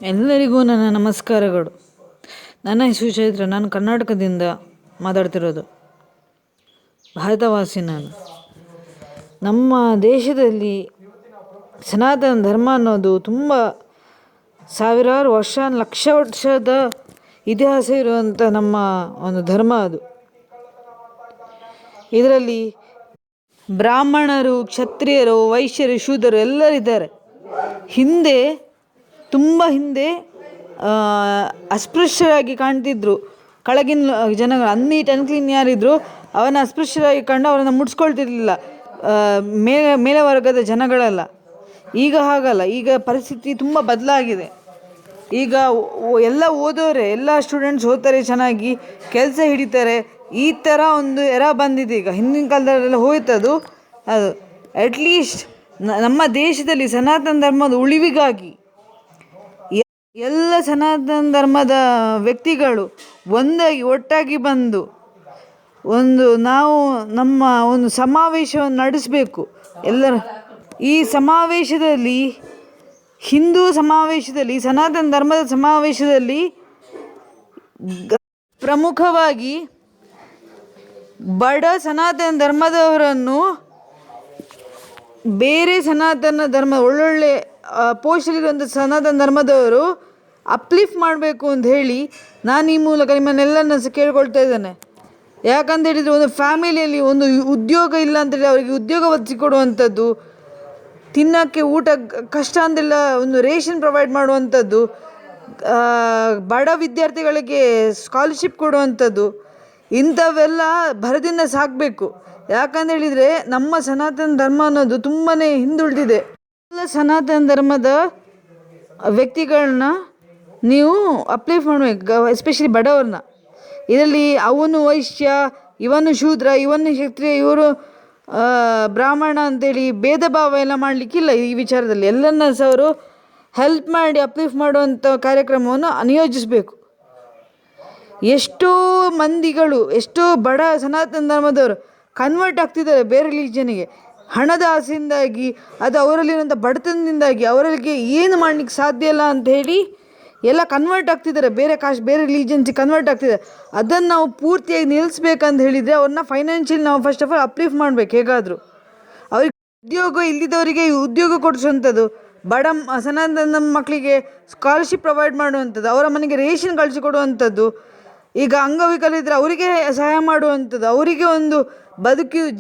ಎಲ್ಲರಿಗೂ ನನ್ನ ನಮಸ್ಕಾರಗಳು. ನನ್ನ ಹೆಸರು ಚೈತ್ರ. ನಾನು ಕರ್ನಾಟಕದಿಂದ ಮಾತಾಡ್ತಿರೋದು. ಭಾರತವಾಸಿ ನಾನು. ನಮ್ಮ ದೇಶದಲ್ಲಿ ಸನಾತನ ಧರ್ಮ ಅನ್ನೋದು ತುಂಬ ಸಾವಿರಾರು ವರ್ಷ, ಲಕ್ಷ ವರ್ಷದ ಇತಿಹಾಸ ಇರುವಂಥ ನಮ್ಮ ಒಂದು ಧರ್ಮ ಅದು. ಇದರಲ್ಲಿ ಬ್ರಾಹ್ಮಣರು, ಕ್ಷತ್ರಿಯರು, ವೈಶ್ಯರು, ಶೂದ್ರರು ಎಲ್ಲರಿದ್ದಾರೆ. ತುಂಬ ಹಿಂದೆ ಅಸ್ಪೃಶ್ಯರಾಗಿ ಕಾಣ್ತಿದ್ರು ಕೆಳಗಿನ ಜನಗಳು. ಅನ್ನೀಟ್ ಅನ್ಕ್ಲೀನ್ ಯಾರಿದ್ರು ಅವನ್ನ ಅಸ್ಪೃಶ್ಯರಾಗಿ ಕಂಡು ಅವರನ್ನು ಮುಟ್ಸ್ಕೊಳ್ತಿರ್ಲಿಲ್ಲ ಮೇಲೆ ವರ್ಗದ ಜನಗಳೆಲ್ಲ. ಈಗ ಹಾಗಲ್ಲ. ಈಗ ಪರಿಸ್ಥಿತಿ ತುಂಬ ಬದಲಾಗಿದೆ. ಈಗ ಎಲ್ಲ ಓದೋರೆ, ಎಲ್ಲ ಸ್ಟೂಡೆಂಟ್ಸ್ ಓದ್ತಾರೆ, ಚೆನ್ನಾಗಿ ಕೆಲಸ ಹಿಡಿತಾರೆ. ಈ ಥರ ಒಂದು ಎರ ಬಂದಿದೆ ಈಗ. ಹಿಂದಿನ ಕಾಲದಲ್ಲೆಲ್ಲ ಹೋಯ್ತದು. ಅದು ಅಟ್ಲೀಸ್ಟ್ ನಮ್ಮ ದೇಶದಲ್ಲಿ ಸನಾತನ ಧರ್ಮದ ಉಳಿವಿಗಾಗಿ ಎಲ್ಲ ಸನಾತನ ಧರ್ಮದ ವ್ಯಕ್ತಿಗಳು ಒಟ್ಟಾಗಿ ಬಂದು ನಾವು ನಮ್ಮ ಒಂದು ಸಮಾವೇಶವನ್ನು ನಡೆಸಬೇಕು. ಎಲ್ಲರ ಈ ಸಮಾವೇಶದಲ್ಲಿ, ಹಿಂದೂ ಸಮಾವೇಶದಲ್ಲಿ, ಸನಾತನ ಧರ್ಮದ ಸಮಾವೇಶದಲ್ಲಿ ಪ್ರಮುಖವಾಗಿ ಬಡ ಸನಾತನ ಧರ್ಮದವರನ್ನು ಬೇರೆ ಸನಾತನ ಧರ್ಮ ಒಳ್ಳೊಳ್ಳೆ ಪೋಷಲಿರುವಂಥ ಸನಾತನ ಧರ್ಮದವರು ಅಪ್ಲಿಫ್ಟ್ ಮಾಡಬೇಕು ಅಂತ ಹೇಳಿ ನಾನು ಈ ಮೂಲಕ ನಿಮ್ಮನ್ನೆಲ್ಲರನ್ನ ಕೇಳ್ಕೊಳ್ತಾ ಇದ್ದೇನೆ. ಯಾಕಂತ ಹೇಳಿದರೆ, ಒಂದು ಫ್ಯಾಮಿಲಿಯಲ್ಲಿ ಒಂದು ಉದ್ಯೋಗ ಇಲ್ಲ ಅಂತೇಳಿ ಅವರಿಗೆ ಉದ್ಯೋಗ ಒದಗಿಸಿಕೊಡುವಂಥದ್ದು, ತಿನ್ನೋಕ್ಕೆ ಊಟ ಕಷ್ಟ ಅಂತೆಲ್ಲ ಒಂದು ರೇಷನ್ ಪ್ರೊವೈಡ್ ಮಾಡುವಂಥದ್ದು, ಬಡ ವಿದ್ಯಾರ್ಥಿಗಳಿಗೆ ಸ್ಕಾಲರ್ಶಿಪ್ ಕೊಡುವಂಥದ್ದು, ಇಂಥವೆಲ್ಲ ಭರದಿಂದ ಸಾಕಬೇಕು. ಯಾಕಂತ ಹೇಳಿದರೆ ನಮ್ಮ ಸನಾತನ ಧರ್ಮ ಅನ್ನೋದು ತುಂಬಾ ಹಿಂದುಳಿದಿದೆ. ಎಲ್ಲ ಸನಾತನ ಧರ್ಮದ ವ್ಯಕ್ತಿಗಳನ್ನ ನೀವು ಅಪ್ಲೈ ಮಾಡಬೇಕು, ಎಸ್ಪೆಷಲಿ ಬಡವ್ರನ್ನ. ಇದರಲ್ಲಿ ಅವನು ವೈಶ್ಯ, ಇವನು ಶೂದ್ರ, ಇವನು ಕ್ಷತ್ರಿಯ, ಇವರು ಬ್ರಾಹ್ಮಣ ಅಂತೇಳಿ ಭೇದ ಭಾವ ಎಲ್ಲ ಮಾಡಲಿಕ್ಕಿಲ್ಲ. ಈ ವಿಚಾರದಲ್ಲಿ ಎಲ್ಲರನ್ನ ಸಹ ಅವರು ಹೆಲ್ಪ್ ಮಾಡಿ ಅಪ್ಲಿಫ್ಟ್ ಮಾಡುವಂಥ ಕಾರ್ಯಕ್ರಮವನ್ನು ನಿಯೋಜಿಸಬೇಕು. ಎಷ್ಟೋ ಮಂದಿಗಳು, ಎಷ್ಟೋ ಬಡ ಸನಾತನ ಧರ್ಮದವರು ಕನ್ವರ್ಟ್ ಆಗ್ತಿದ್ದಾರೆ ಬೇರೆ ರಿಲಿಜನ್ನಿಗೆ. ಹಣದ ಆಸೆಯಿಂದಾಗಿ, ಅದು ಅವರಲ್ಲಿರುವಂಥ ಬಡತನದಿಂದಾಗಿ ಅವರಿಗೆ ಏನು ಮಾಡಲಿಕ್ಕೆ ಸಾಧ್ಯ ಇಲ್ಲ ಅಂತ ಹೇಳಿ ಎಲ್ಲ ಕನ್ವರ್ಟ್ ಆಗ್ತಿದ್ದಾರೆ, ಬೇರೆ ರಿಲಿಜನ್ಸಿಗೆ ಕನ್ವರ್ಟ್ ಆಗ್ತಿದ್ದಾರೆ. ಅದನ್ನು ನಾವು ಪೂರ್ತಿಯಾಗಿ ನಿಲ್ಲಿಸ್ಬೇಕಂತ ಹೇಳಿದರೆ ಅವ್ರನ್ನ ಫೈನಾನ್ಷಿಯಲಿ ನಾವು ಫಸ್ಟ್ ಆಫ್ ಆಲ್ ಅಪ್ಲಿಫ್ಟ್ ಮಾಡಬೇಕು. ಹೇಗಾದರೂ ಅವ್ರಿಗೆ ಉದ್ಯೋಗ ಇಲ್ಲದವರಿಗೆ ಉದ್ಯೋಗ ಕೊಡಿಸುವಂಥದ್ದು, ಬಡ ಸನಾತನ ಮಕ್ಕಳಿಗೆ ಸ್ಕಾಲರ್ಶಿಪ್ ಪ್ರೊವೈಡ್ ಮಾಡುವಂಥದ್ದು, ಅವರ ಮನೆಗೆ ರೇಷನ್ ಕಳಿಸಿಕೊಡುವಂಥದ್ದು, ಈಗ ಅಂಗವಿಕಲಿದ್ರೆ ಅವರಿಗೆ ಸಹಾಯ ಮಾಡುವಂಥದ್ದು, ಅವರಿಗೆ ಒಂದು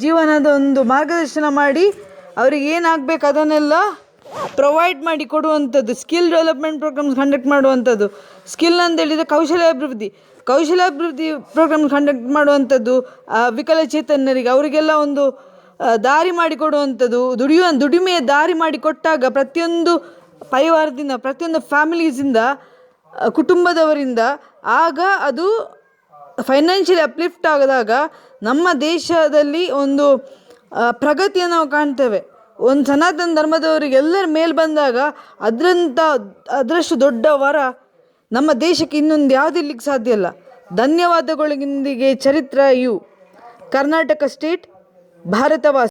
ಜೀವನದ ಒಂದು ಮಾರ್ಗದರ್ಶನ ಮಾಡಿ ಅವರಿಗೆ ಏನಾಗಬೇಕು ಅದನ್ನೆಲ್ಲ ಪ್ರೊವೈಡ್ ಮಾಡಿ ಕೊಡುವಂಥದ್ದು, ಸ್ಕಿಲ್ ಡೆವಲಪ್ಮೆಂಟ್ ಪ್ರೋಗ್ರಾಮ್ಸ್ ಕಂಡಕ್ಟ್ ಮಾಡುವಂಥದ್ದು. ಸ್ಕಿಲ್ ಅಂತೇಳಿದರೆ ಕೌಶಲ್ಯಾಭಿವೃದ್ಧಿ ಪ್ರೋಗ್ರಾಮ್ ಕಂಡಕ್ಟ್ ಮಾಡುವಂಥದ್ದು, ವಿಕಲಚೇತನರಿಗೆ ಅವರಿಗೆಲ್ಲ ಒಂದು ದಾರಿ ಮಾಡಿಕೊಡುವಂಥದ್ದು, ದುಡಿಮೆಯ ದಾರಿ ಮಾಡಿಕೊಟ್ಟಾಗ ಪ್ರತಿಯೊಂದು ಪರಿವಾರದಿಂದ, ಪ್ರತಿಯೊಂದು ಫ್ಯಾಮಿಲೀಸಿಂದ, ಕುಟುಂಬದವರಿಂದ ಆಗ ಅದು ಫೈನಾನ್ಷಿಯಲಿ ಅಪ್ಲಿಫ್ಟ್ ಆದಾಗ ನಮ್ಮ ದೇಶದಲ್ಲಿ ಒಂದು ಪ್ರಗತಿಯನ್ನು ನಾವು ಕಾಣ್ತೇವೆ. ಒಂದು ಸನಾತನ ಧರ್ಮದವರಿಗೆ ಎಲ್ಲರ ಮೇಲೆ ಬಂದಾಗ ಅದರಷ್ಟು ದೊಡ್ಡ ವರ ನಮ್ಮ ದೇಶಕ್ಕೆ ಇನ್ನೊಂದು ಯಾವುದಿರ್ಲಿಕ್ಕೆ ಸಾಧ್ಯ ಇಲ್ಲ. ಧನ್ಯವಾದಗಳೊಂದಿಗೆ ಚರಿತ್ರ ಕರ್ನಾಟಕ ಸ್ಟೇಟ್, ಭಾರತವಾಸಿ.